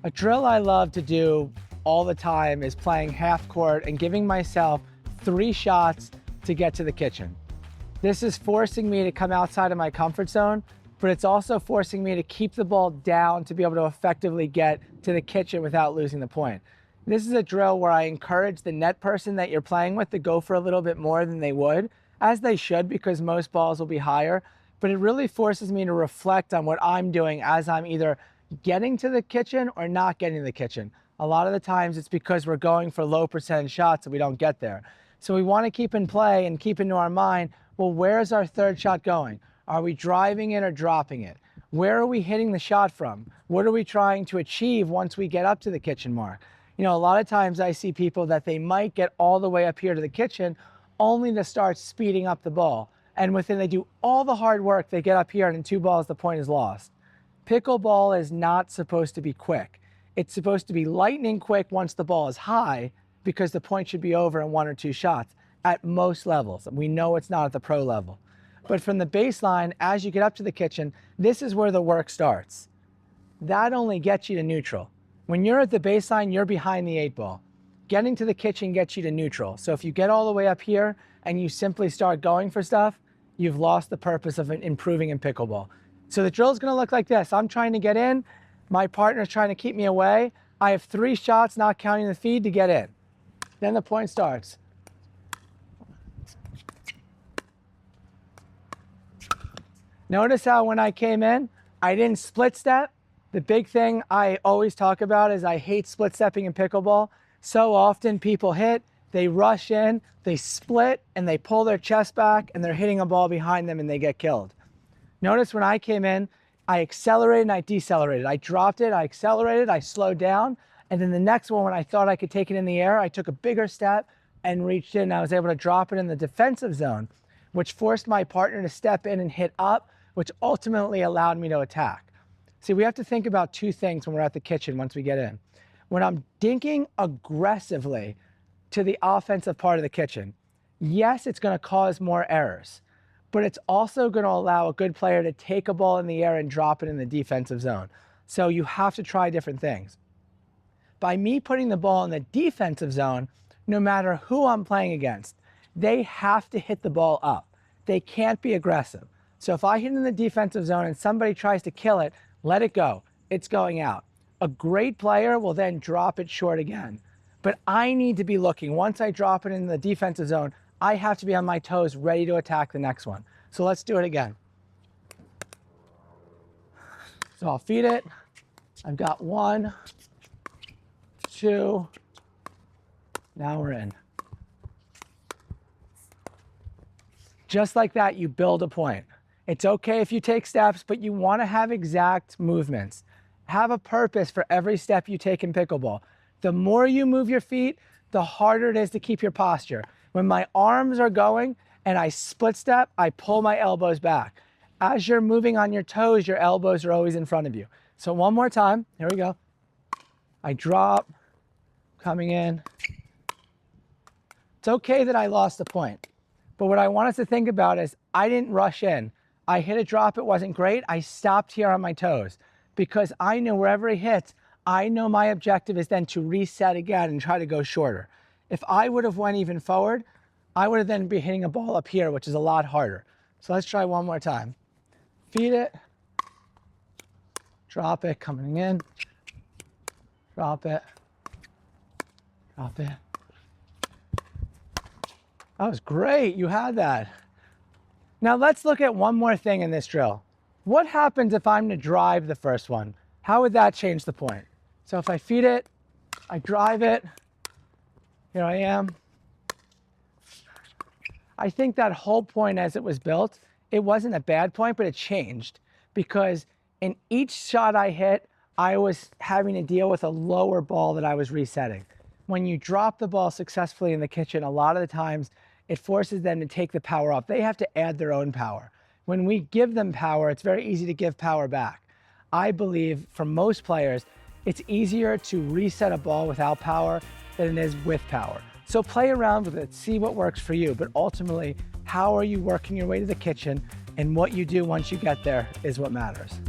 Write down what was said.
A drill I love to do all the time is playing half court and giving myself 3 shots to get to the kitchen. This is forcing me to come outside of my comfort zone, but it's also forcing me to keep the ball down to be able to effectively get to the kitchen without losing the point. This is a drill where I encourage the net person that you're playing with to go for a little bit more than they would, as they should, because most balls will be higher, but it really forces me to reflect on what I'm doing as I'm either getting to the kitchen or not getting to the kitchen. A lot of the times it's because we're going for low percentage shots and we don't get there. So we want to keep in play and keep into our mind, well, where's our third shot going? Are we driving it or dropping it? Where are we hitting the shot from? What are we trying to achieve once we get up to the kitchen mark? You know, a lot of times I see people that they might get all the way up here to the kitchen only to start speeding up the ball. And within they do all the hard work, they get up here and in 2 balls, the point is lost. Pickleball is not supposed to be quick. It's supposed to be lightning quick once the ball is high, because the point should be over in 1 or 2 shots at most levels. We know it's not at the pro level. But from the baseline, as you get up to the kitchen, this is where the work starts. That only gets you to neutral. When you're at the baseline, you're behind the 8 ball. Getting to the kitchen gets you to neutral. So if you get all the way up here and you simply start going for stuff, you've lost the purpose of improving in pickleball. So the drill is going to look like this. I'm trying to get in. My partner's trying to keep me away. I have 3 shots, not counting the feed, to get in. Then the point starts. Notice how when I came in, I didn't split step. The big thing I always talk about is I hate split stepping in pickleball. So often people hit, they rush in, they split, and they pull their chest back, and they're hitting a ball behind them and they get killed. Notice when I came in, I accelerated and I decelerated. I dropped it, I accelerated, I slowed down, and then the next one, when I thought I could take it in the air, I took a bigger step and reached in, and I was able to drop it in the defensive zone, which forced my partner to step in and hit up, which ultimately allowed me to attack. See, we have to think about 2 things when we're at the kitchen once we get in. When I'm dinking aggressively to the offensive part of the kitchen, yes, it's going to cause more errors, but it's also going to allow a good player to take a ball in the air and drop it in the defensive zone. So you have to try different things. By me putting the ball in the defensive zone, no matter who I'm playing against, they have to hit the ball up. They can't be aggressive. So if I hit in the defensive zone and somebody tries to kill it, let it go. It's going out. A great player will then drop it short again. But I need to be looking. Once I drop it in the defensive zone, I have to be on my toes, ready to attack the next one. So let's do it again. So I'll feed it. I've got 1, 2. Now we're in. Just like that, you build a point. It's okay if you take steps, but you want to have exact movements. Have a purpose for every step you take in pickleball. The more you move your feet, the harder it is to keep your posture. When my arms are going and I split step, I pull my elbows back. As you're moving on your toes, your elbows are always in front of you. So one more time, here we go. I drop, coming in. It's okay that I lost the point, but what I want us to think about is I didn't rush in. I hit a drop, it wasn't great. I stopped here on my toes because I know wherever it hits, I know my objective is then to reset again and try to go shorter. If I would have went even forward, I would have then be hitting a ball up here, which is a lot harder. So let's try one more time. Feed it, drop it, coming in, drop it, drop it. That was great, you had that. Now let's look at one more thing in this drill. What happens if I'm to drive the first one? How would that change the point? So if I feed it, I drive it, here I am. I think that whole point as it was built, it wasn't a bad point, but it changed because in each shot I hit, I was having to deal with a lower ball that I was resetting. When you drop the ball successfully in the kitchen, a lot of the times it forces them to take the power up. They have to add their own power. When we give them power, it's very easy to give power back. I believe for most players, it's easier to reset a ball without power than it is with power. So play around with it, see what works for you, but ultimately, how are you working your way to the kitchen, and what you do once you get there is what matters.